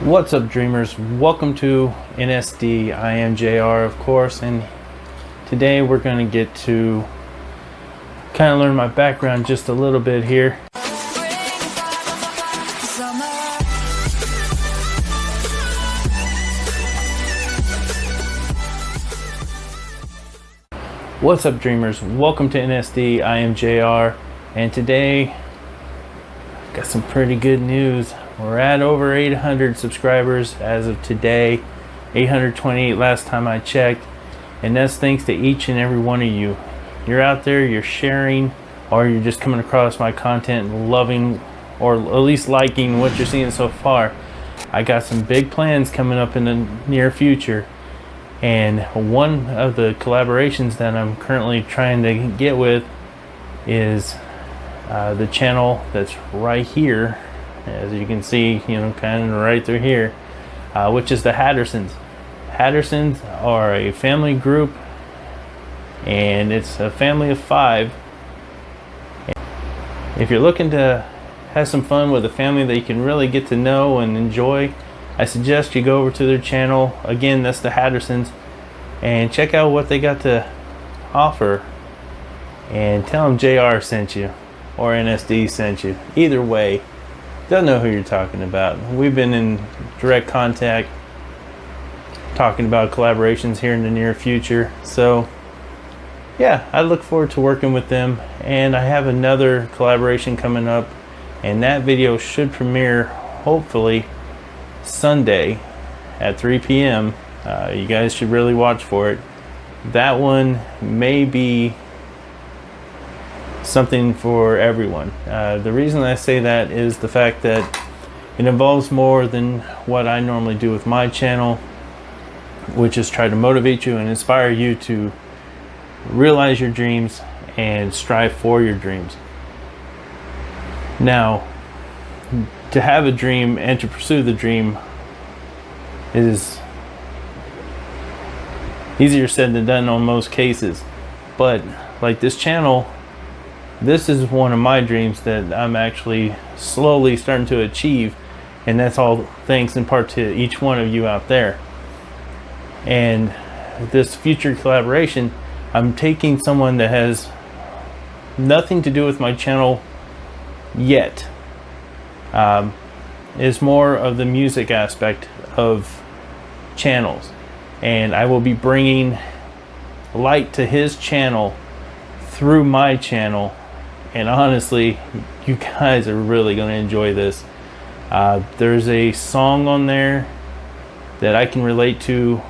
What's up, dreamers? Welcome to NSD. I am JR, of course, and today we're going to get to kind of learn my background just a little bit here. What's up, dreamers? Welcome to NSD. I am JR, and today got some pretty good news. We're at over 800 subscribers as of today, 828 last time I checked, and that's thanks to each and every one of you. You're out there, you're sharing, or you're just coming across my content and loving, or at least liking what you're seeing so far. I got some big plans coming up in the near future, and one of the collaborations that I'm currently trying to get with is the channel that's right here, as you can see, kind of right through here, which is the Hattersons. Hattersons are a family group, and it's a family of 5. If you're looking to have some fun with a family that you can really get to know and enjoy, I suggest you go over to their channel. Again, that's the Hattersons, and check out what they got to offer, and tell them JR sent you or NSD sent you. Either way, they'll know who you're talking about. We've been in direct contact talking about collaborations here in the near future. So yeah, I look forward to working with them, and I have another collaboration coming up, and that video should premiere hopefully Sunday at 3 p.m. You guys should really watch for it. That one may be something for everyone. The reason I say that is the fact that it involves more than what I normally do with my channel, which is try to motivate you and inspire you to realize your dreams and strive for your dreams. Now, to have a dream and to pursue the dream is easier said than done on most cases, but like this channel, this is one of my dreams that I'm actually slowly starting to achieve, and that's all thanks in part to each one of you out there. And this future collaboration, I'm taking someone that has nothing to do with my channel yet. Is more of the music aspect of channels, and I will be bringing light to his channel through my channel. And honestly, you guys are really going to enjoy this. There's a song on there that I can relate to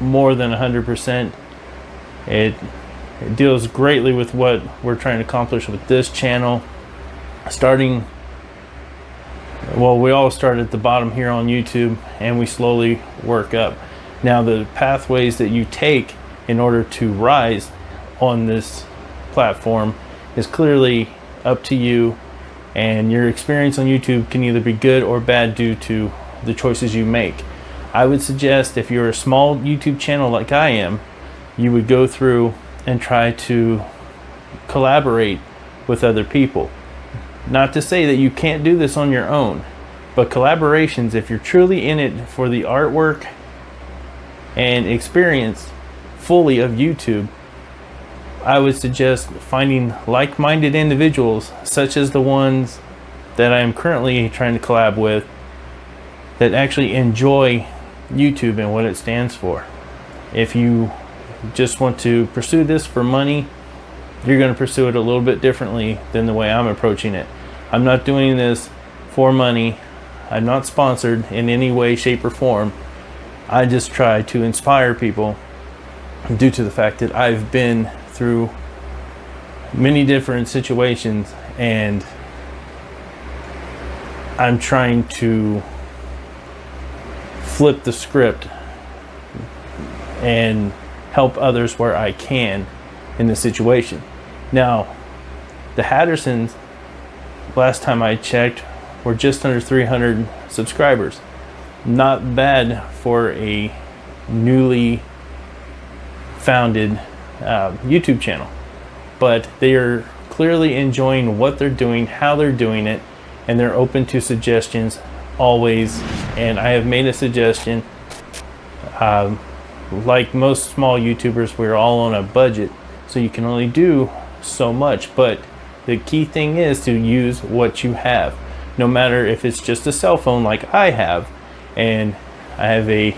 more than 100%. It deals greatly with what we're trying to accomplish with this channel. We all start at the bottom here on YouTube, and we slowly work up. Now, the pathways that you take in order to rise on this platform is clearly up to you, and your experience on YouTube can either be good or bad due to the choices you make. I would suggest, if you're a small YouTube channel like I am, you would go through and try to collaborate with other people. Not to say that you can't do this on your own, but collaborations, if you're truly in it for the artwork and experience fully of YouTube, I would suggest finding like-minded individuals, such as the ones that I am currently trying to collab with, that actually enjoy YouTube and what it stands for. If you just want to pursue this for money, you're going to pursue it a little bit differently than the way I'm approaching it. I'm not doing this for money. I'm not sponsored in any way, shape, or form. I just try to inspire people due to the fact that I've been through many different situations, and I'm trying to flip the script and help others where I can in the situation. Now, the Hattersons, last time I checked, were just under 300 subscribers. Not bad for a newly founded YouTube channel, but they are clearly enjoying what they're doing, how they're doing it, and they're open to suggestions always and I have made a suggestion. Like most small YouTubers, we're all on a budget, so you can only do so much, but the key thing is to use what you have, no matter if it's just a cell phone like I have. And I have a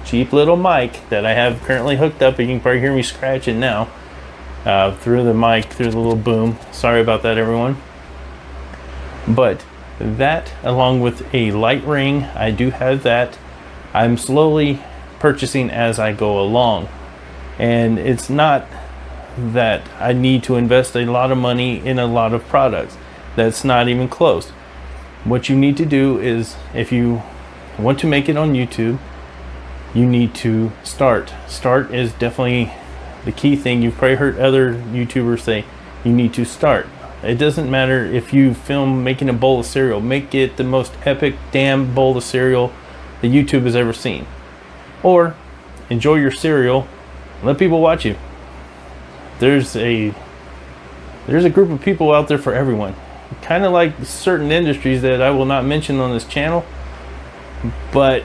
cheap little mic that I have currently hooked up, and you can probably hear me scratching now through the mic, through the little boom. Sorry about that, everyone. But that, along with a light ring, I do have that. I'm slowly purchasing as I go along, and it's not that I need to invest a lot of money in a lot of products. That's not even close. What you need to do is, if you want to make it on YouTube, you need to start. Start is definitely the key thing. You've probably heard other YouTubers say you need to start. It doesn't matter if you film making a bowl of cereal. Make it the most epic damn bowl of cereal that YouTube has ever seen. Or enjoy your cereal, let people watch you. There's a group of people out there for everyone. Kind of like certain industries that I will not mention on this channel, but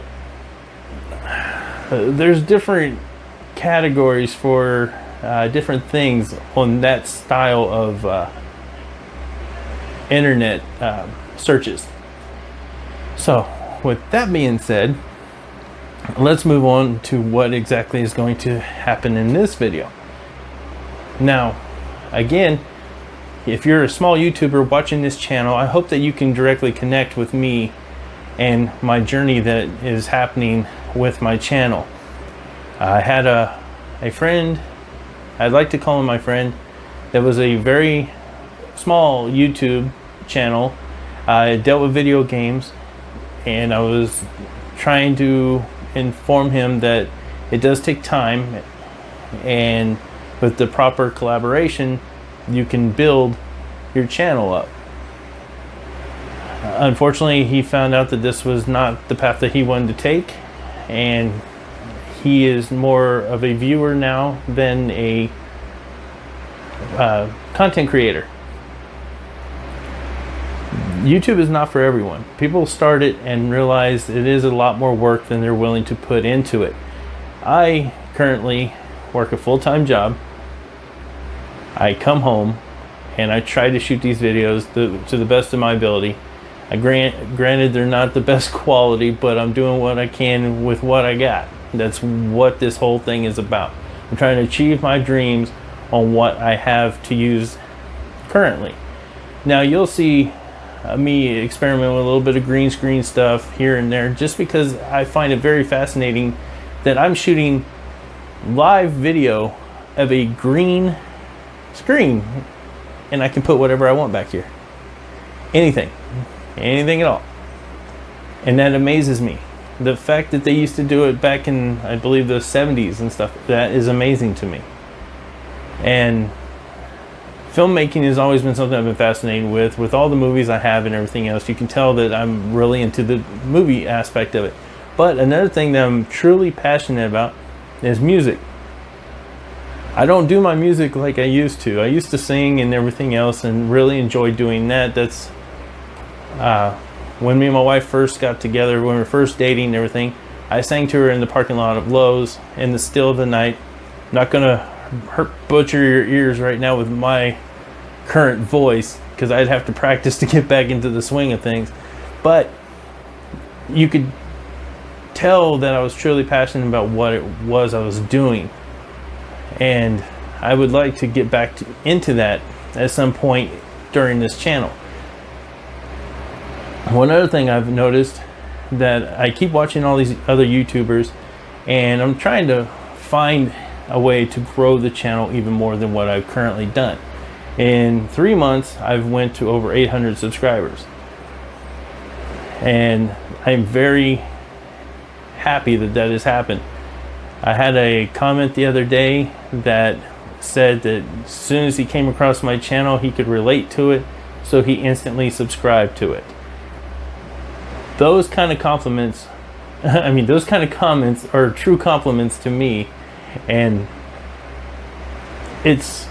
there's different categories for different things on that style of internet searches. So with that being said, let's move on to what exactly is going to happen in this video. Now, again, if you're a small YouTuber watching this channel, I hope that you can directly connect with me and my journey that is happening with my channel. I had a friend, I'd like to call him my friend, that was a very small YouTube channel. I dealt with video games, and I was trying to inform him that it does take time, and with the proper collaboration you can build your channel up. Unfortunately, he found out that this was not the path that he wanted to take, and he is more of a viewer now than a content creator. YouTube is not for everyone. People start it and realize it is a lot more work than they're willing to put into it. I currently work a full-time job. I come home and I try to shoot these videos to the best of my ability. Granted, they're not the best quality, but I'm doing what I can with what I got. That's what this whole thing is about. I'm trying to achieve my dreams on what I have to use currently. Now you'll see me experiment with a little bit of green screen stuff here and there, just because I find it very fascinating that I'm shooting live video of a green screen, and I can put whatever I want back here. Anything at all. And that amazes me. The fact that they used to do it back in, I believe, the 70s and stuff, that is amazing to me. And filmmaking has always been something I've been fascinated with all the movies I have and everything else. You can tell that I'm really into the movie aspect of it. But another thing that I'm truly passionate about is music. I don't do my music like I used to. I used to sing and everything else and really enjoy doing that. That's when me and my wife first got together, when we were first dating and everything, I sang to her in the parking lot of Lowe's in the still of the night. I'm not gonna butcher your ears right now with my current voice, because I'd have to practice to get back into the swing of things. But you could tell that I was truly passionate about what it was I was doing. And I would like to get back into that at some point during this channel. One other thing I've noticed, that I keep watching all these other YouTubers, and I'm trying to find a way to grow the channel even more than what I've currently done. In 3 months, I've went to over 800 subscribers. And I'm very happy that that has happened. I had a comment the other day that said that as soon as he came across my channel, he could relate to it, so he instantly subscribed to it. Those kind of compliments, I mean, those kind of comments are true compliments to me, and it's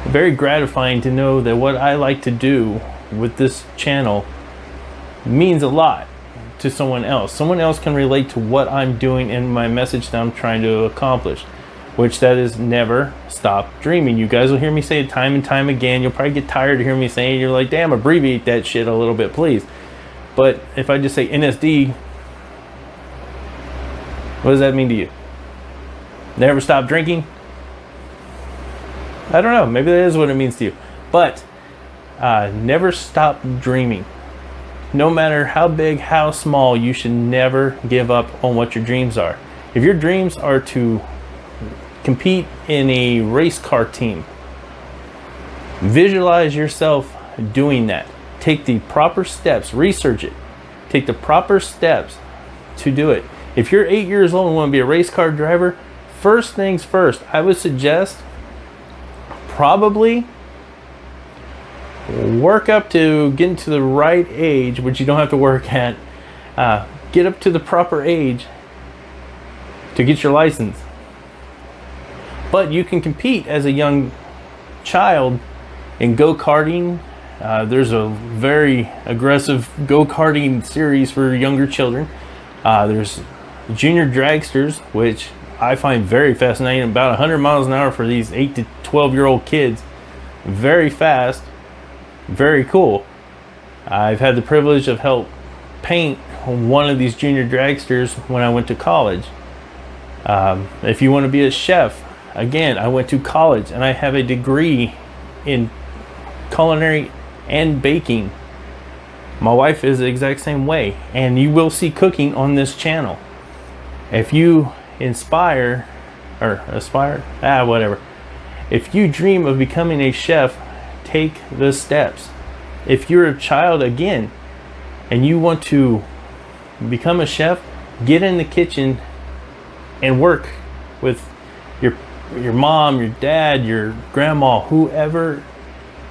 very gratifying to know that what I like to do with this channel means a lot. to someone else. Someone else can relate to what I'm doing and my message that I'm trying to accomplish, which that is never stop dreaming. You guys will hear me say it time and time again. You'll probably get tired of hearing me saying it. You're like, damn, abbreviate that shit a little bit, please. But if I just say NSD, what does that mean to you? Never stop drinking? I don't know. Maybe that is what it means to you. But never stop dreaming. No matter how big, how small, you should never give up on what your dreams are. If your dreams are to compete in a race car team, visualize yourself doing that. Take the proper steps, research it. Take the proper steps to do it. If you're 8 years old and want to be a race car driver, first things first, I would suggest probably work up to getting to the right age, which you don't have to work at. Get up to the proper age to get your license. But you can compete as a young child in go-karting. There's a very aggressive go-karting series for younger children. There's junior dragsters, which I find very fascinating. About 100 miles an hour for these 8 to 12-year-old kids. Very fast. Very cool. I've had the privilege of help paint one of these junior dragsters when I went to college. If you want to be a chef, again, I went to college and I have a degree in culinary and baking. My wife is the exact same way, and you will see cooking on this channel. If you inspire or aspire, whatever. If you dream of becoming a chef, take the steps. If you're a child again and you want to become a chef, get in the kitchen and work with your mom, your dad, your grandma, whoever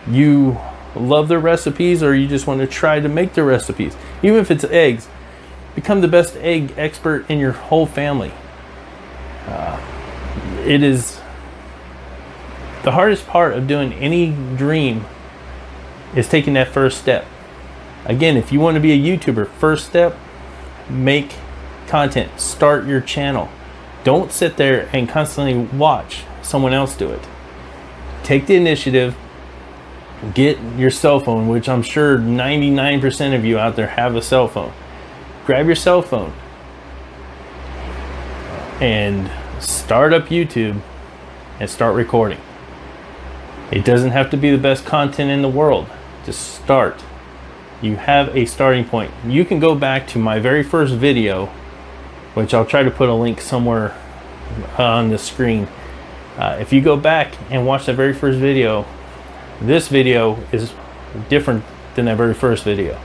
you love their recipes or you just want to try to make their recipes. Even if it's eggs, become the best egg expert in your whole family. It is the hardest part of doing any dream is taking that first step. Again, if you want to be a YouTuber, first step, make content, start your channel. Don't sit there and constantly watch someone else do it. Take the initiative, get your cell phone, which I'm sure 99% of you out there have a cell phone. Grab your cell phone and start up YouTube and start recording. It doesn't have to be the best content in the world. Just start. You have a starting point. You can go back to my very first video, which I'll try to put a link somewhere on the screen. If you go back and watch that very first video, this video is different than that very first video.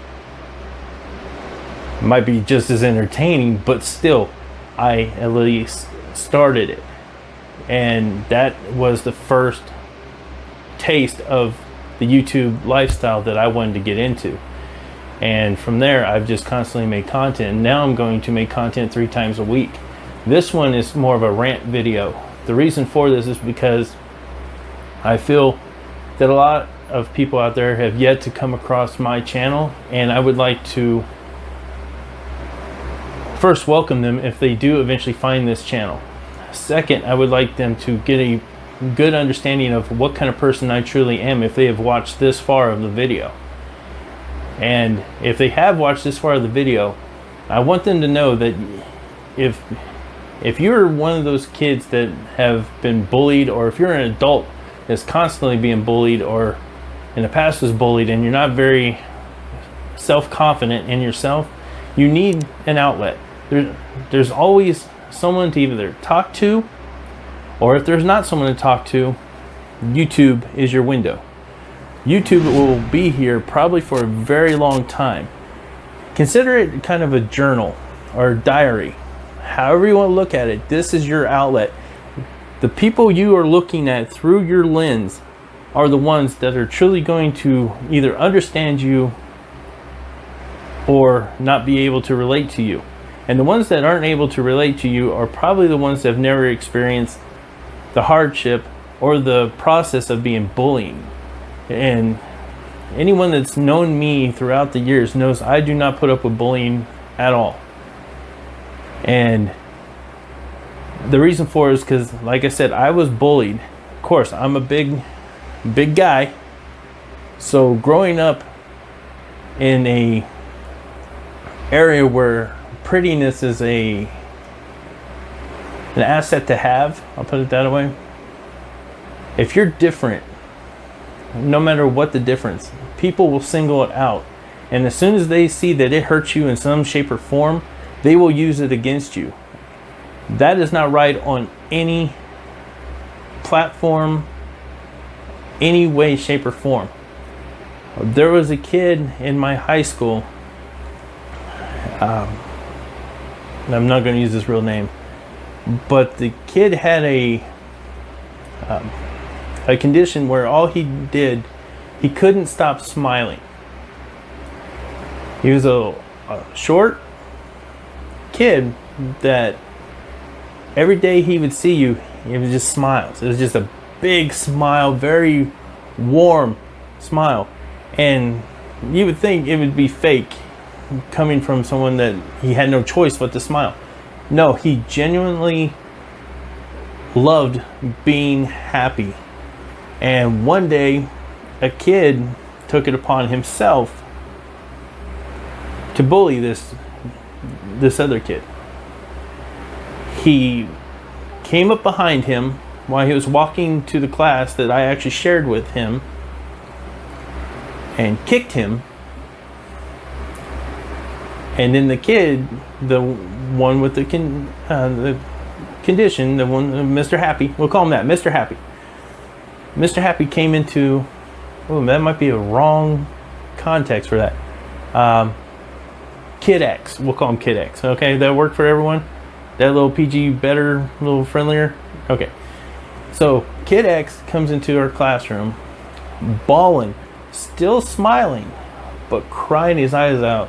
It might be just as entertaining, but still, I at least started it. And that was the first taste of the YouTube lifestyle that I wanted to get into. And from there, I've just constantly made content. And now I'm going to make content 3 times a week. This one is more of a rant video. The reason for this is because I feel that a lot of people out there have yet to come across my channel, and I would like to first welcome them if they do eventually find this channel. Second, I would like them to get a good understanding of what kind of person I truly am if they have watched this far of the video. And if they have watched this far of the video, I want them to know that if you're one of those kids that have been bullied, or if you're an adult that's constantly being bullied or in the past was bullied, and you're not very self-confident in yourself, you need an outlet. There's always someone to either talk to, or if there's not someone to talk to, YouTube is your window. YouTube will be here probably for a very long time. Consider it kind of a journal or a diary. However you want to look at it, this is your outlet. The people you are looking at through your lens are the ones that are truly going to either understand you or not be able to relate to you. And the ones that aren't able to relate to you are probably the ones that have never experienced the hardship or the process of being bullied. And anyone that's known me throughout the years knows I do not put up with bullying at all. And the reason for it is because, like I said, I was bullied. Of course, I'm a big guy. So growing up in a area where prettiness is an asset to have, I'll put it that way. If you're different, no matter what the difference, people will single it out. And as soon as they see that it hurts you in some shape or form, they will use it against you. That is not right on any platform, any way, shape, or form. There was a kid in my high school, I'm not going to use his real name, but the kid had a condition where all he did, he couldn't stop smiling. He was a short kid that every day he would see you, it was just smiles. It was just a big smile, very warm smile. And you would think it would be fake coming from someone that he had no choice but to smile. No, he genuinely loved being happy. And one day, a kid took it upon himself to bully this other kid. He came up behind him while he was walking to the class that I actually shared with him and kicked him. And then the kid, the one with the condition, the one, Mr. Happy, we'll call him that, Mr. Happy. Mr. Happy came into, oh, that might be a wrong context for that. Kid X, we'll call him Kid X. Okay, that work for everyone? That little PG better, a little friendlier? Okay. So Kid X comes into our classroom, bawling, still smiling, but crying his eyes out,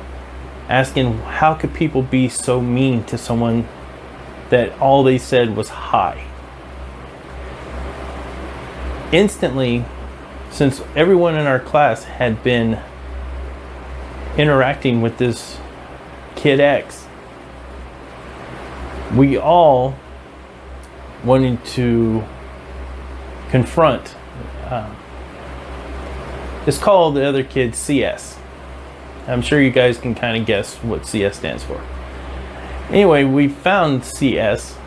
asking how could people be so mean to someone that all they said was hi. Instantly, since everyone in our class had been interacting with this Kid X, we all wanted to confront. It's called the other kid CS. I'm sure you guys can kind of guess what CS stands for. Anyway, we found CS.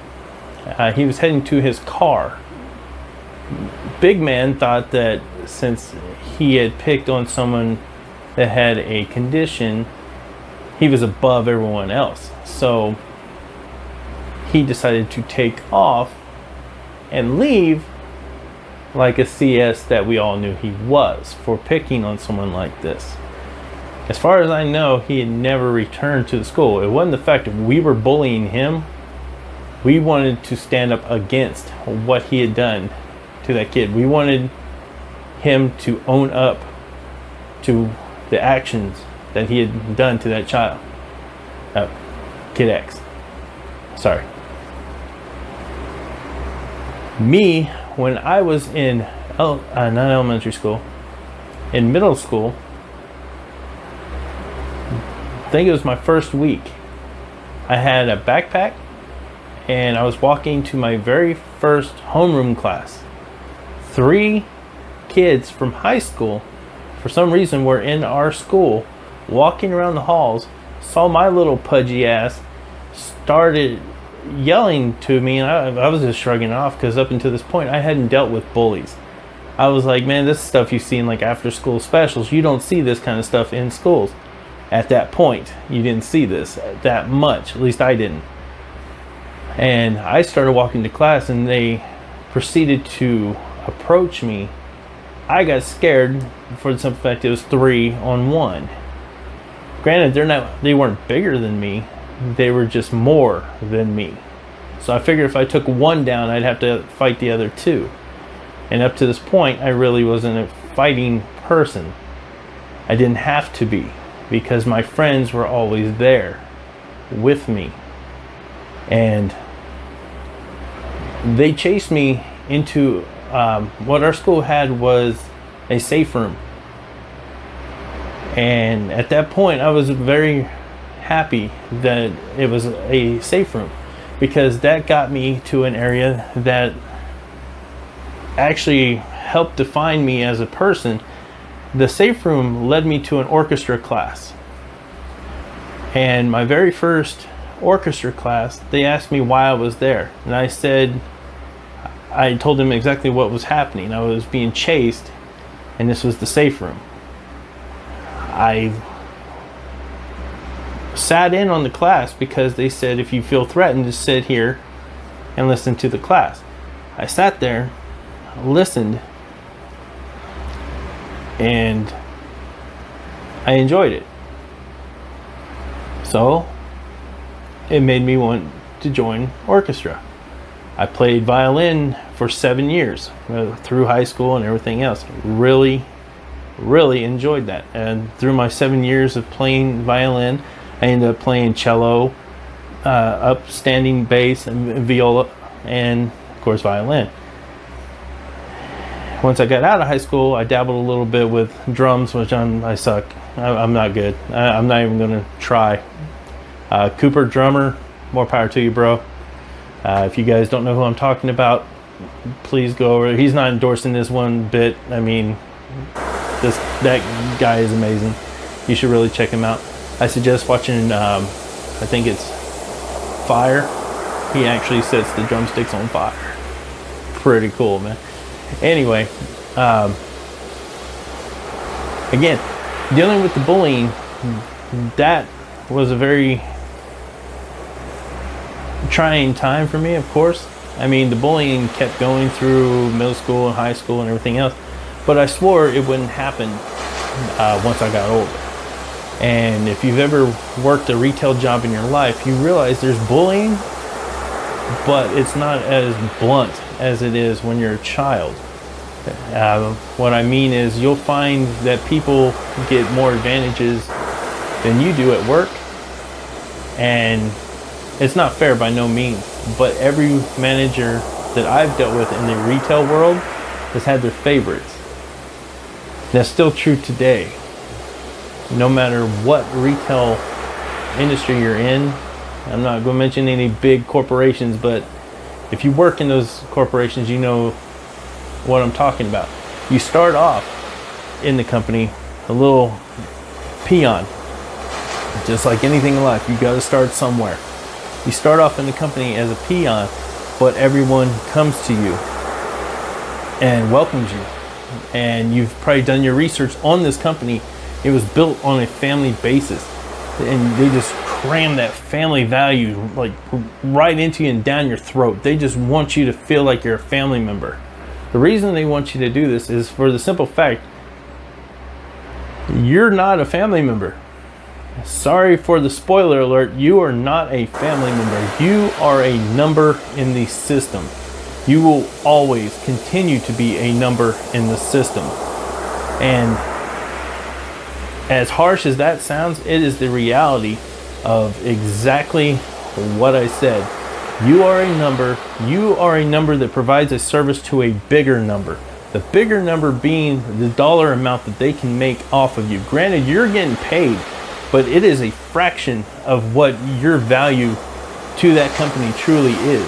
He was heading to his car. Big man thought that since he had picked on someone that had a condition, he was above everyone else. So he decided to take off and leave like a CS that we all knew he was for picking on someone like this. As far as I know, he had never returned to the school. It wasn't the fact that we were bullying him. We wanted to stand up against what he had done to that kid. We wanted him to own up to the actions that he had done to that child. Kid X. Sorry. Me, when I was in, not elementary school, in middle school, I think it was my first week, I had a backpack and I was walking to my very first homeroom class. 3 kids from high school, for some reason, were in our school, walking around the halls, saw my little pudgy ass, started yelling to me, and I was just shrugging it off because up until this point I hadn't dealt with bullies. I was like, man, this stuff you see in like after school specials. You don't see this kind of stuff in schools. At that point, you didn't see this that much. At least I didn't. And I started walking to class and they proceeded to approach me. I got scared for the simple fact it was 3-on-1. Granted, they weren't bigger than me. They were just more than me. So I figured if I took one down, I'd have to fight the other 2. And up to this point, I really wasn't a fighting person. I didn't have to be, because my friends were always there with me. And they chased me into what our school had was a safe room. And at that point, I was very happy that it was a safe room, because that got me to an area that actually helped define me as a person. The safe room led me to an orchestra class. And my very first orchestra class, they asked me why I was there. And I told them exactly what was happening. I was being chased, and this was the safe room. I sat in on the class because they said, if you feel threatened, just sit here and listen to the class. I sat there, listened, and I enjoyed it. So it made me want to join orchestra. I played violin for 7 years through high school and everything else. Really enjoyed that. And through my 7 years of playing violin, I ended up playing cello, upstanding bass, and viola, and of course violin. Once I got out of high school, I dabbled a little bit with drums, which I suck. I'm not good. I'm not even going to try. Cooper drummer, more power to you, bro. If you guys don't know who I'm talking about, please go over. He's not endorsing this one bit. I mean, that guy is amazing. You should really check him out. I suggest watching, I think it's Fire. He actually sets the drumsticks on fire. Pretty cool, man. Anyway, again, dealing with the bullying, that was a very trying time for me, of course. I mean, the bullying kept going through middle school and high school and everything else, but I swore it wouldn't happen once I got older. And if you've ever worked a retail job in your life, you realize there's bullying, but it's not as blunt as it is when you're a child. What I mean is, you'll find that people get more advantages than you do at work, and it's not fair by no means, but every manager that I've dealt with in the retail world has had their favorites. That's still true today. No matter what retail industry you're in, I'm not going to mention any big corporations, but if you work in those corporations, you know what I'm talking about. You start off in the company a little peon. Just like anything in life, you got to start somewhere. You start off in the company as a peon, but everyone comes to you and welcomes you. And you've probably done your research on this company. It was built on a family basis, and they just cram that family value like right into you and down your throat. They just want you to feel like you're a family member. The reason they want you to do this is for the simple fact, you're not a family member. Sorry for the spoiler alert, you are not a family member. You are a number in the system. You will always continue to be a number in the system. And as harsh as that sounds, it is the reality of exactly what I said. You are a number. You are a number that provides a service to a bigger number. The bigger number being the dollar amount that they can make off of you. Granted, you're getting paid, but it is a fraction of what your value to that company truly is.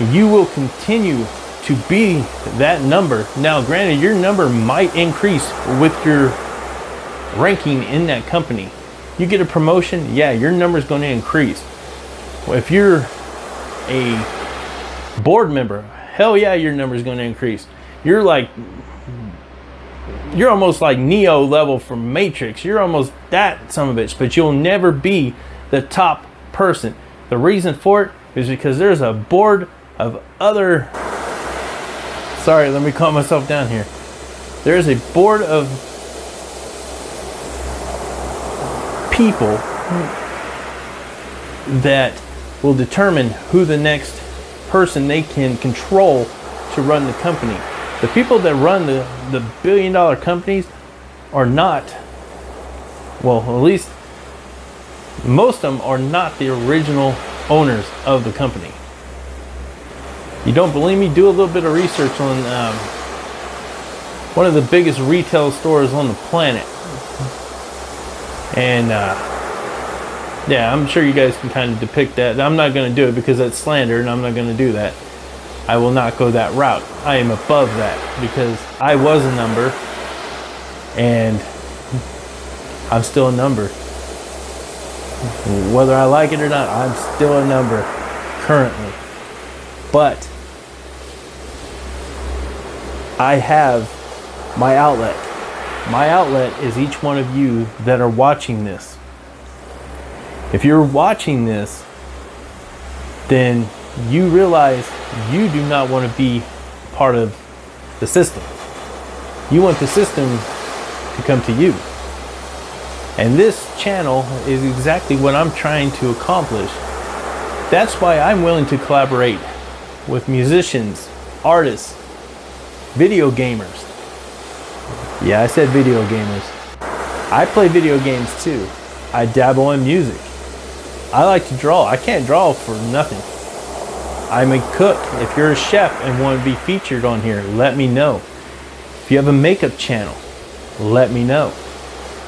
You will continue to be that number. Now, granted, your number might increase with your ranking in that company. You get a promotion, yeah, your number is going to increase. If you're a board member, hell yeah, your number is going to increase. You're almost like Neo level from Matrix. You're almost that son of a bitch, but you'll never be the top person. The reason for it is because there's a board of other, sorry, let me calm myself down here. There's a board of people that will determine who the next person they can control to run the company. The people that run the billion-dollar companies are not, well, at least most of them are not the original owners of the company. You don't believe me? Do a little bit of research on one of the biggest retail stores on the planet. And Yeah, I'm sure you guys can kind of depict that. I'm not going to do it because that's slander, and I'm not going to do that. I will not go that route. I am above that because I was a number, and I'm still a number. Whether I like it or not, I'm still a number currently. But I have my outlet. My outlet is each one of you that are watching this. If you're watching this, then you realize you do not want to be part of the system. You want the system to come to you. And this channel is exactly what I'm trying to accomplish. That's why I'm willing to collaborate with musicians, artists, video gamers. Yeah, I said video gamers. I play video games too. I dabble in music. I like to draw. I can't draw for nothing. I'm a cook. If you're a chef and want to be featured on here, let me know. If you have a makeup channel, let me know.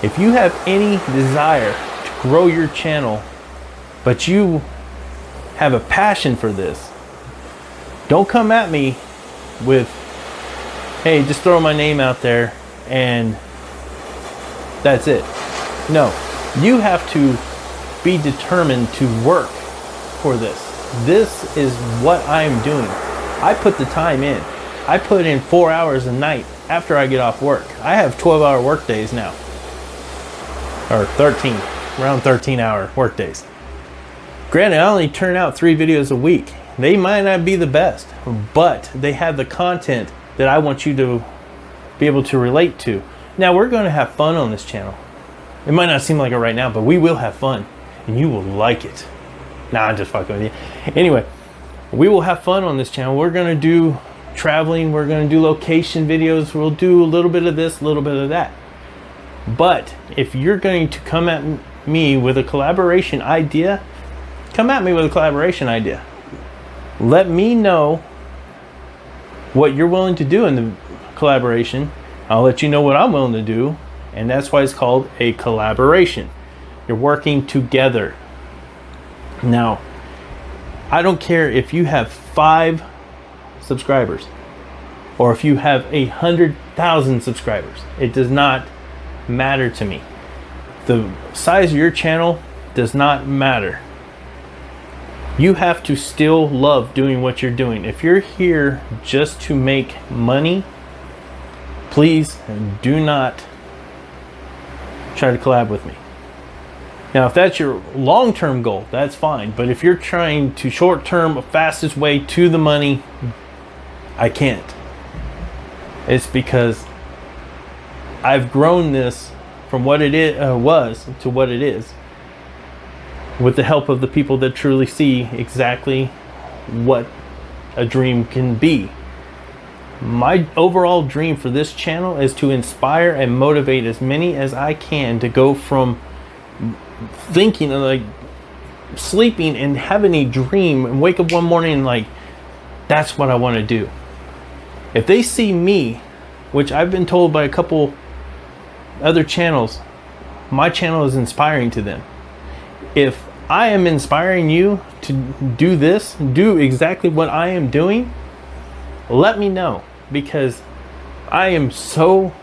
If you have any desire to grow your channel, but you have a passion for this, don't come at me with, hey, just throw my name out there and that's it. No, you have to be determined to work for this. This is what I am doing. I put the time in. I put in 4 hours a night after I get off work. I have 12-hour work days now. Or 13, around 13-hour work days. Granted, I only turn out 3 videos a week. They might not be the best, but they have the content that I want you to be able to relate to. Now, we're going to have fun on this channel. It might not seem like it right now, but we will have fun, and you will like it. Nah, I'm just fucking with you. Anyway, we will have fun on this channel. We're going to do traveling. We're going to do location videos. We'll do a little bit of this, a little bit of that. But if you're going to come at me with a collaboration idea, come at me with a collaboration idea. Let me know what you're willing to do in the collaboration. I'll let you know what I'm willing to do. And that's why it's called a collaboration. You're working together. Now, I don't care if you have 5 subscribers or if you have 100,000 subscribers. It does not matter to me. The size of your channel does not matter. You have to still love doing what you're doing. If you're here just to make money, please do not try to collab with me. Now, if that's your long-term goal, that's fine. But if you're trying to short-term, fastest way to the money, I can't. It's because I've grown this from what it was to what it is with the help of the people that truly see exactly what a dream can be. My overall dream for this channel is to inspire and motivate as many as I can to go from thinking of like sleeping and having a dream and wake up one morning and like, that's what I want to do. If they see me, which I've been told by a couple other channels, my channel is inspiring to them. If I am inspiring you to do this, do exactly what I am doing, let me know, because I am so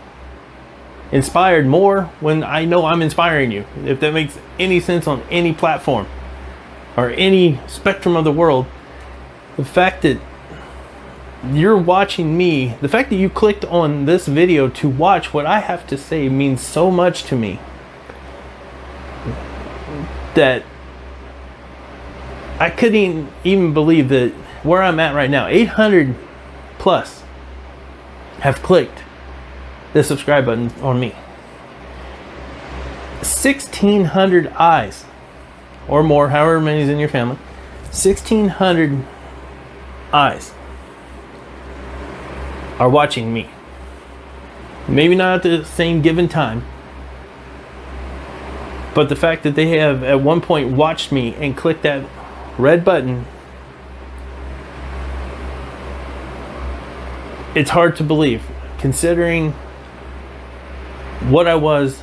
inspired more when I know I'm inspiring you. If that makes any sense on any platform or any spectrum of the world, the fact that you're watching me, the fact that you clicked on this video to watch what I have to say means so much to me that I couldn't even believe that where I'm at right now, 800 plus have clicked the subscribe button on me. 1,600 eyes or more, however many is in your family, 1,600 eyes are watching me. Maybe not at the same given time, but the fact that they have at one point watched me and clicked that red button, it's hard to believe considering what I was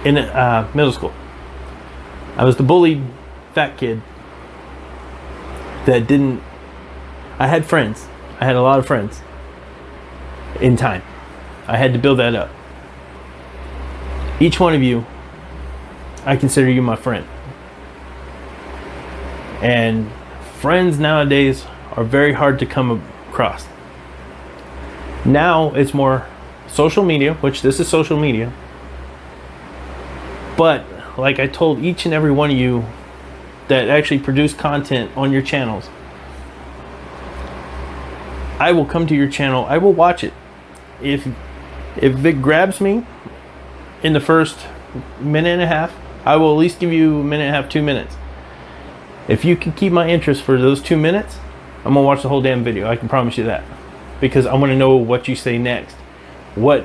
in middle school. I was the bullied fat kid that didn't. I had friends. I had a lot of friends in time. I had to build that up. Each one of you, I consider you my friend. And friends nowadays are very hard to come across. Now it's more social media, which this is social media. But like I told each and every one of you that actually produce content on your channels, I will come to your channel. I will watch it. If it grabs me in the first minute and a half, I will at least give you a minute and a half, 2 minutes. If you can keep my interest for those 2 minutes, I'm gonna watch the whole damn video. I can promise you that, because I want to know what you say next. What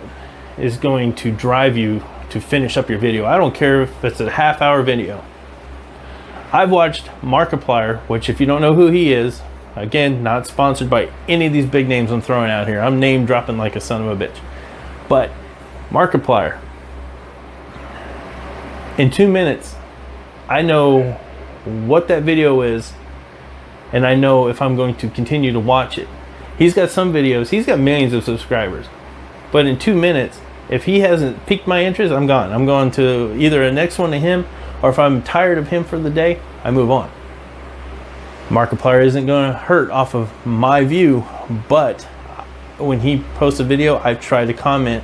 is going to drive you to finish up your video? I don't care if it's a half-hour video. I've watched Markiplier, which, if you don't know who he is, again, not sponsored by any of these big names I'm throwing out here. I'm name dropping like a son of a bitch. But Markiplier, in 2 minutes, I know what that video is, and I know if I'm going to continue to watch it. He's got some videos, he's got millions of subscribers, but in 2 minutes, if he hasn't piqued my interest, I'm gone. I'm going to either a next one to him, or if I'm tired of him for the day, I move on. Markiplier isn't going to hurt off of my view, but when he posts a video, I try to comment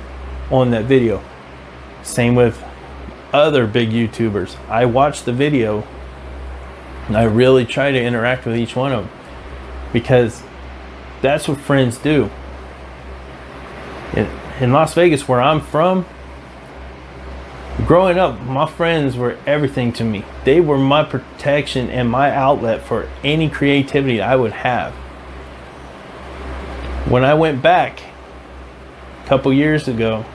on that video. Same with other big YouTubers. I watch the video and I really try to interact with each one of them, because that's what friends do. In Las Vegas, where I'm from, growing up, my friends were everything to me. They were my protection and my outlet for any creativity I would have. When I went back a couple years ago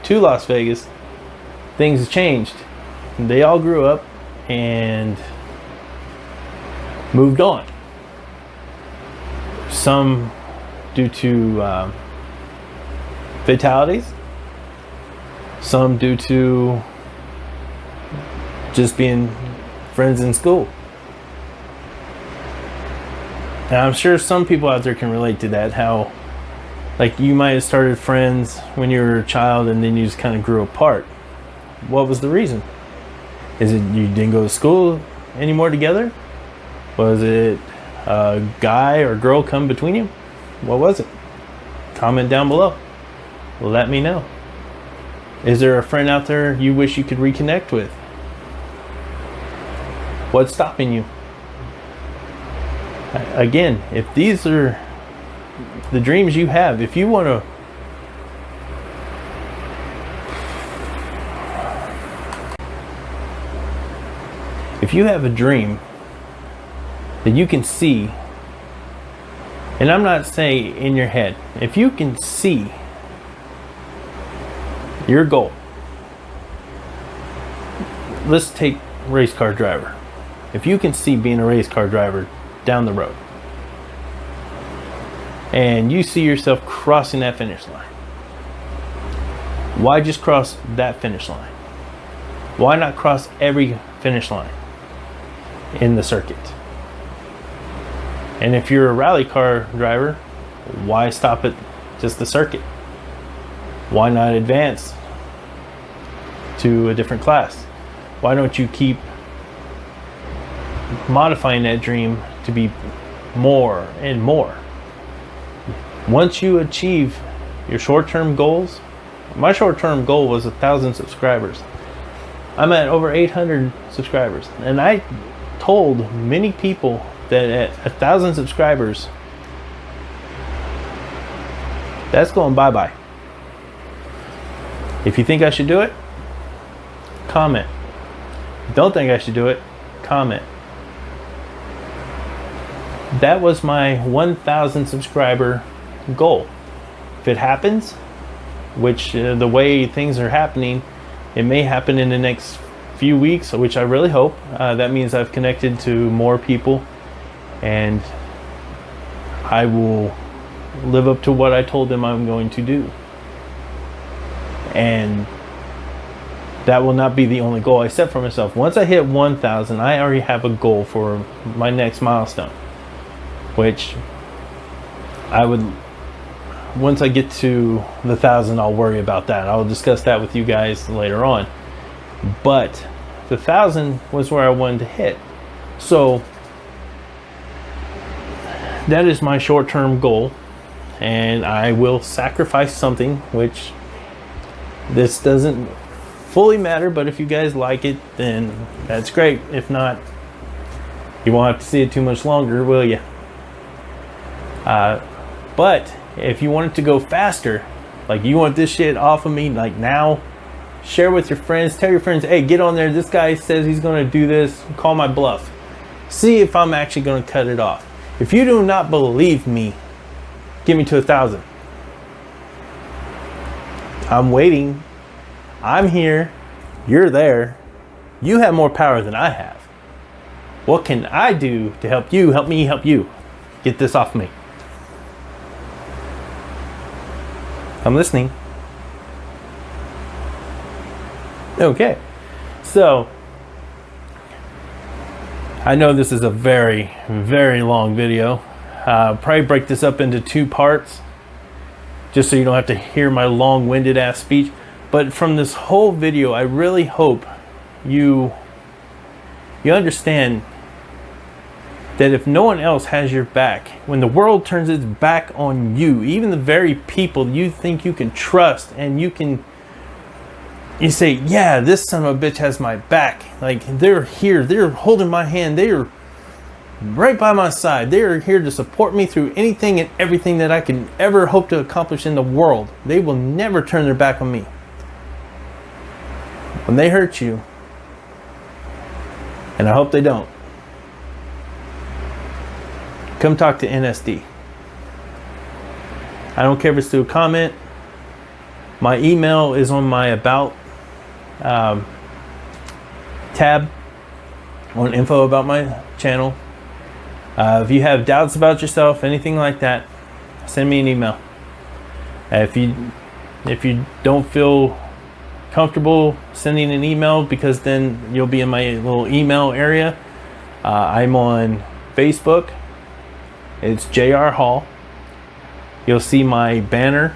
to Las Vegas, things changed. They all grew up and moved on. Some due to fatalities, some due to just being friends in school. And I'm sure some people out there can relate to that, how like you might have started friends when you were a child and then you just kind of grew apart. What was the reason? Is it you didn't go to school anymore together? Was it a guy or girl come between you? What was it? Comment down below. Let me know. Is there a friend out there you wish you could reconnect with? What's stopping you? Again, if these are the dreams you have, if you want to if you have a dream that you can see, and I'm not saying in your head, if you can see your goal. Let's take race car driver. If you can see being a race car driver down the road, and you see yourself crossing that finish line, why just cross that finish line? Why not cross every finish line in the circuit? And if you're a rally car driver, why stop at just the circuit? Why not advance to a different class? Why don't you keep modifying that dream to be more and more? Once you achieve your short-term goals, my short-term goal was 1,000 subscribers. I'm at over 800 subscribers, and I told many people that at 1,000 subscribers, that's going bye-bye. If you think I should do it, comment. If you don't think I should do it, comment. That was my 1,000 subscriber goal. If it happens, which the way things are happening, it may happen in the next few weeks, which I really hope. That means I've connected to more people, and I will live up to what I told them I'm going to do. And that will not be the only goal I set for myself. Once I hit 1,000, I already have a goal for my next milestone, which I would, once I get to the 1,000, I'll worry about that. I'll discuss that with you guys later on. But the 1,000 was where I wanted to hit. So that is my short-term goal, and I will sacrifice something, which this doesn't fully matter, but if you guys like it, then that's great. If not, you won't have to see it too much longer, will you? But if you want it to go faster, like you want this shit off of me like now, share with your friends. Tell your friends, hey, get on there. This guy says he's going to do this. Call my bluff. See if I'm actually going to cut it off. If you do not believe me, get me to 1,000. I'm waiting. I'm here. You're there. You have more power than I have. What can I do to help you, help me, help you? Get this off me. I'm listening. Okay. So, I know this is a very, very long video. Probably break this up into 2 parts, just so you don't have to hear my long-winded ass speech. But from this whole video, I really hope you understand that if no one else has your back, when the world turns its back on you, even the very people you think you can trust, and you say, yeah, this son of a bitch has my back. Like, they're here, they're holding my hand, they're right by my side. They're here to support me through anything and everything that I can ever hope to accomplish in the world. They will never turn their back on me. When they hurt you, and I hope they don't, come talk to NSD. I don't care if it's through a comment. My email is on my About tab on info about my channel. If you have doubts about yourself, anything like that, send me an email. If you don't feel comfortable sending an email, because then you'll be in my little email area, I'm on Facebook. It's JR Hall. You'll see my banner.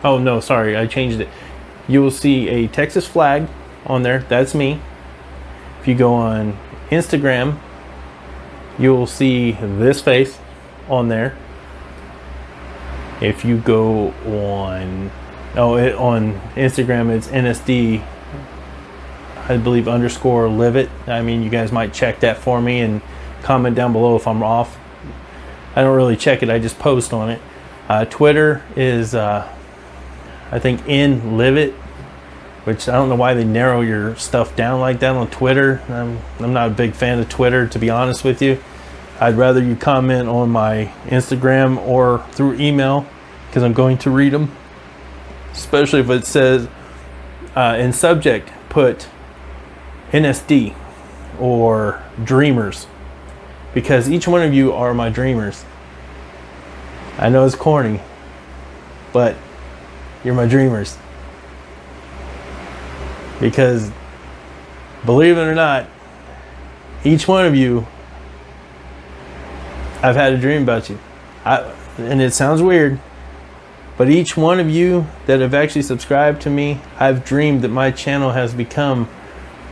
Oh no, sorry, I changed it. You will see a Texas flag on there. That's me. If you go on Instagram, you will see this face on there. If you go on on Instagram, it's NSD, I believe, _live it. I mean, you guys might check that for me and comment down below if I'm off. I don't really check it, I just post on it. Twitter is I think live it, which I don't know why they narrow your stuff down like that on Twitter. I'm not a big fan of Twitter, to be honest with you. I'd rather you comment on my Instagram or through email, because I'm going to read them. Especially if it says in subject, put NSD or Dreamers, because each one of you are my dreamers. I know it's corny, but you're my dreamers. Because believe it or not, each one of you, I've had a dream about you. And it sounds weird, but each one of you that have actually subscribed to me, I've dreamed that my channel has become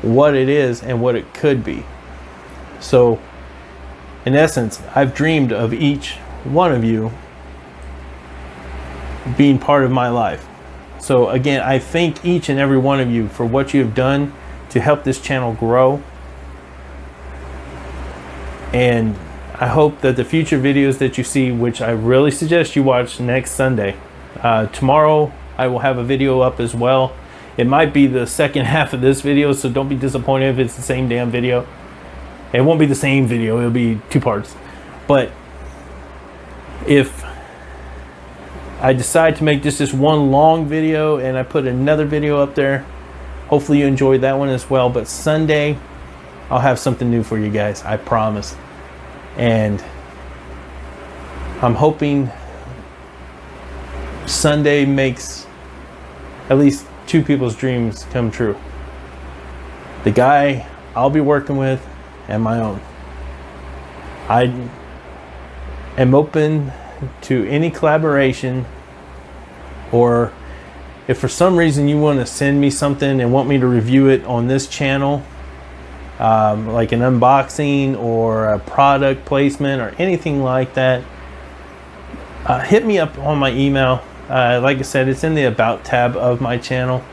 what it is and what it could be. So, in essence, I've dreamed of each one of you being part of my life. So again, I thank each and every one of you for what you have done to help this channel grow. And I hope that the future videos that you see, which I really suggest you watch next Sunday. Tomorrow I will have a video up as well. It might be the second half of this video, so don't be disappointed if it's the same damn video. It won't be the same video, it'll be 2 parts. But if I decide to make just this one long video and I put another video up there, hopefully you enjoyed that one as well. But Sunday, I'll have something new for you guys, I promise. And I'm hoping Sunday makes at least 2 people's dreams come true. The guy I'll be working with and my own. I am open to any collaboration, or if for some reason you want to send me something and want me to review it on this channel, like an unboxing or a product placement or anything like that, hit me up on my email. Like I said, it's in the About tab of my channel.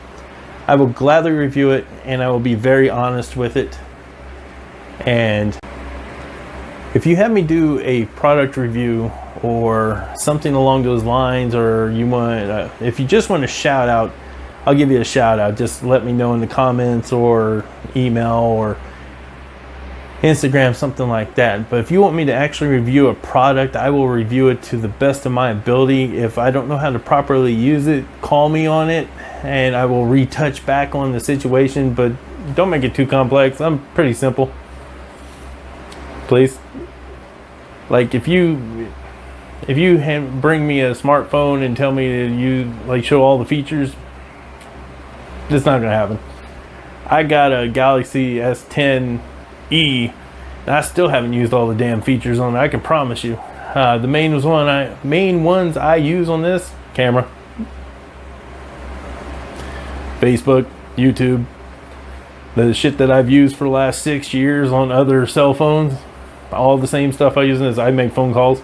I will gladly review it, and I will be very honest with it. And if you have me do a product review or something along those lines, or you want, if you just want a shout out, I'll give you a shout out. Just let me know in the comments or email or Instagram, something like that. But if you want me to actually review a product, I will review it to the best of my ability. If I don't know how to properly use it, call me on it and I will retouch back on the situation, but don't make it too complex. I'm pretty simple. Please. Like if you bring me a smartphone and tell me to show all the features, that's not gonna happen. I got a Galaxy S10e, and I still haven't used all the damn features on it. I can promise you. The main ones I use on this camera: Facebook, YouTube, the shit that I've used for the last 6 years on other cell phones. All the same stuff I use in this. I make phone calls.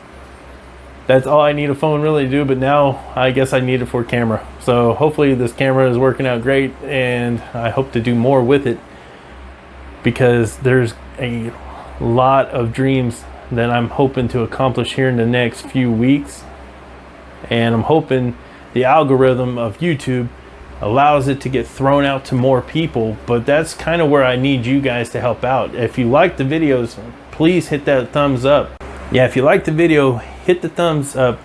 That's all I need a phone really to do, but now I guess I need it for camera. So hopefully this camera is working out great, and I hope to do more with it, because there's a lot of dreams that I'm hoping to accomplish here in the next few weeks. And I'm hoping the algorithm of YouTube allows it to get thrown out to more people, but that's kind of where I need you guys to help out. If you like the videos, please hit that thumbs up. Yeah, if you like the video, hit the thumbs up,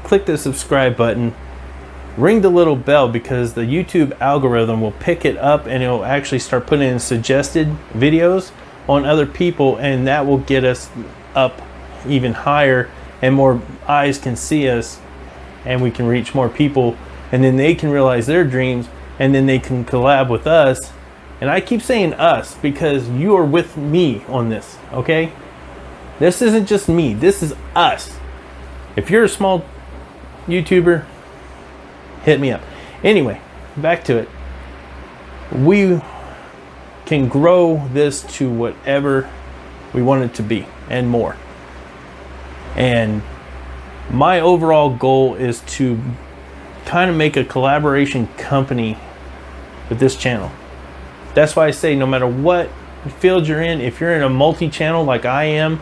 click the subscribe button, ring the little bell, because the YouTube algorithm will pick it up and it'll actually start putting in suggested videos on other people, and that will get us up even higher and more eyes can see us, and we can reach more people, and then they can realize their dreams, and then they can collab with us. And I keep saying us because you are with me on this, okay? This isn't just me, this is us. If you're a small YouTuber, hit me up. Anyway, back to it. We can grow this to whatever we want it to be and more. And my overall goal is to kind of make a collaboration company with this channel. That's why I say no matter what field you're in, if you're in a multi-channel like I am,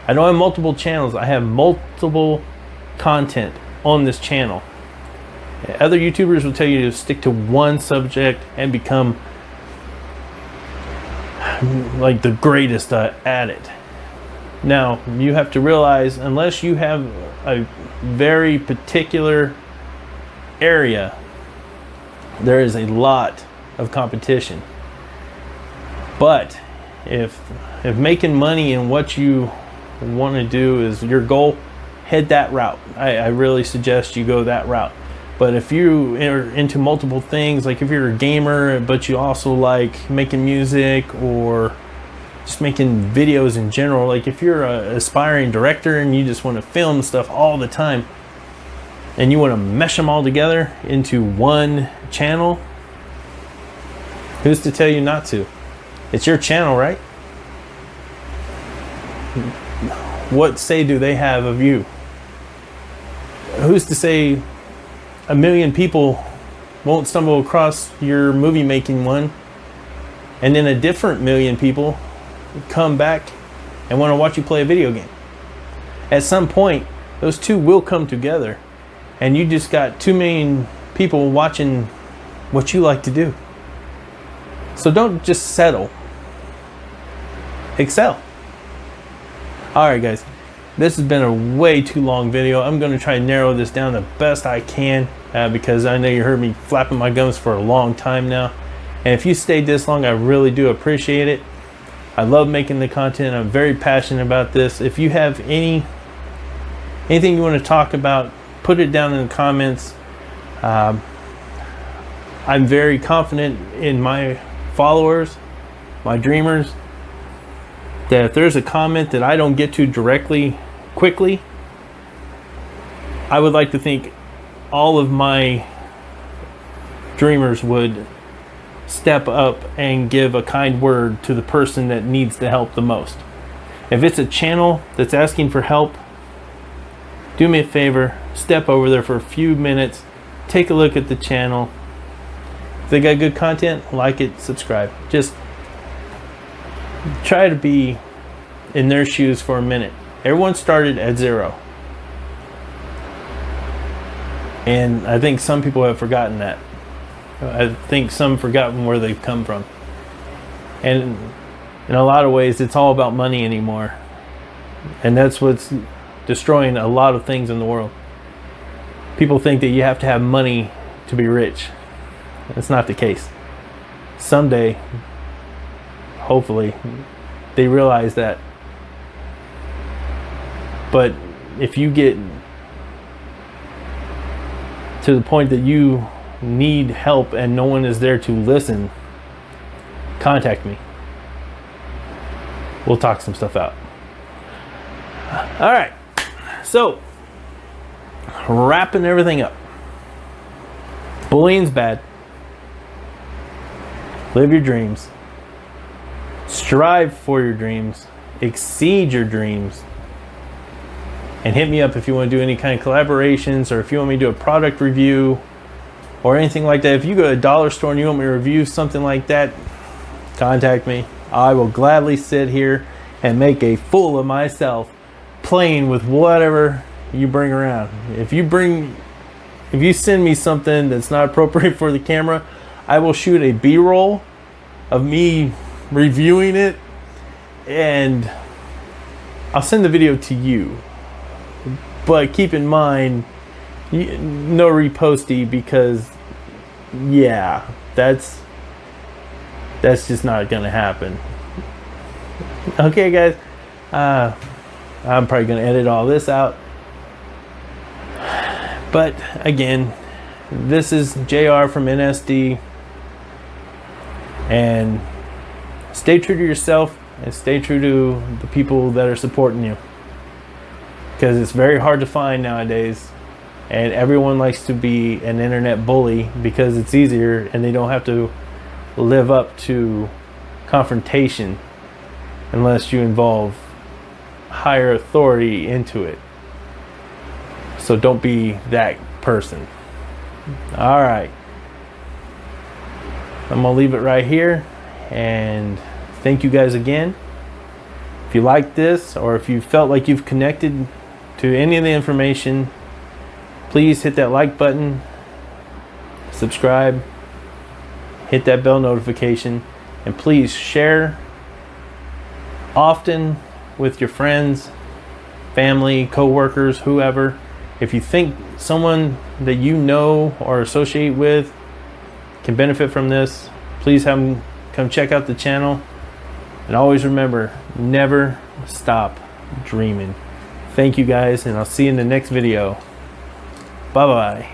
I don't have multiple channels, I have multiple content on this channel. Other YouTubers will tell you to stick to one subject and become like the greatest at it. Now, you have to realize, unless you have a very particular area, there is a lot of competition. But if making money in what you want to do is your goal, head that route. I really suggest you go that route. But if you are into multiple things, like if you're a gamer but you also like making music or just making videos in general, like if you're an aspiring director and you just want to film stuff all the time and you want to mesh them all together into one channel, who's to tell you not to? It's your channel, right? What say do they have of you? Who's to say 1 million people won't stumble across your movie making one, and then a different 1 million people come back and want to watch you play a video game? At some point, those two will come together, and you just got 2 million people watching what you like to do. So don't just settle. Excel. Alright guys, this has been a way too long video. I'm going to try to narrow this down the best I can, because I know you heard me flapping my gums for a long time now. And if you stayed this long, I really do appreciate it. I love making the content. I'm very passionate about this. If you have anything you want to talk about, put it down in the comments. I'm very confident in my followers my dreamers, that if there's a comment that I don't get to directly, quickly, I would like to think all of my dreamers would step up and give a kind word to the person that needs the help the most. If it's a channel that's asking for help, do me a favor, step over there for a few minutes, take a look at the channel. If they got good content, like it, subscribe. Just try to be in their shoes for a minute. Everyone started at zero. And I think some people have forgotten that. I think some have forgotten where they've come from. And in a lot of ways, it's all about money anymore. And that's what's destroying a lot of things in the world. People think that you have to have money to be rich. That's not the case. Someday, hopefully, they realize that. But if you get to the point that you need help and no one is there to listen, contact me. We'll talk some stuff out. All right. So, wrapping everything up. Bullying's bad. Live your dreams. Strive for your dreams. Exceed your dreams. And hit me up if you want to do any kind of collaborations, or if you want me to do a product review or anything like that. If you go to a dollar store and you want me to review something like that, contact me. I will gladly sit here and make a fool of myself playing with whatever you bring around. If you send me something that's not appropriate for the camera, I will shoot a B-roll of me reviewing it, and I'll send the video to you. But keep in mind, no reposty, because yeah, that's just not gonna happen. Okay guys, I'm probably gonna edit all this out, but again, this is JR from NSD, and stay true to yourself and stay true to the people that are supporting you, because it's very hard to find nowadays, and everyone likes to be an internet bully because it's easier and they don't have to live up to confrontation unless you involve higher authority into it. So don't be that person. All right, I'm gonna leave it right here, and thank you guys again. If you like this, or if you felt like you've connected to any of the information, please hit that like button, subscribe, hit that bell notification, and please share often with your friends, family, co-workers, whoever. If you think someone that you know or associate with can benefit from this, please have them come check out the channel. And always remember, never stop dreaming. Thank you guys, and I'll see you in the next video. Bye bye.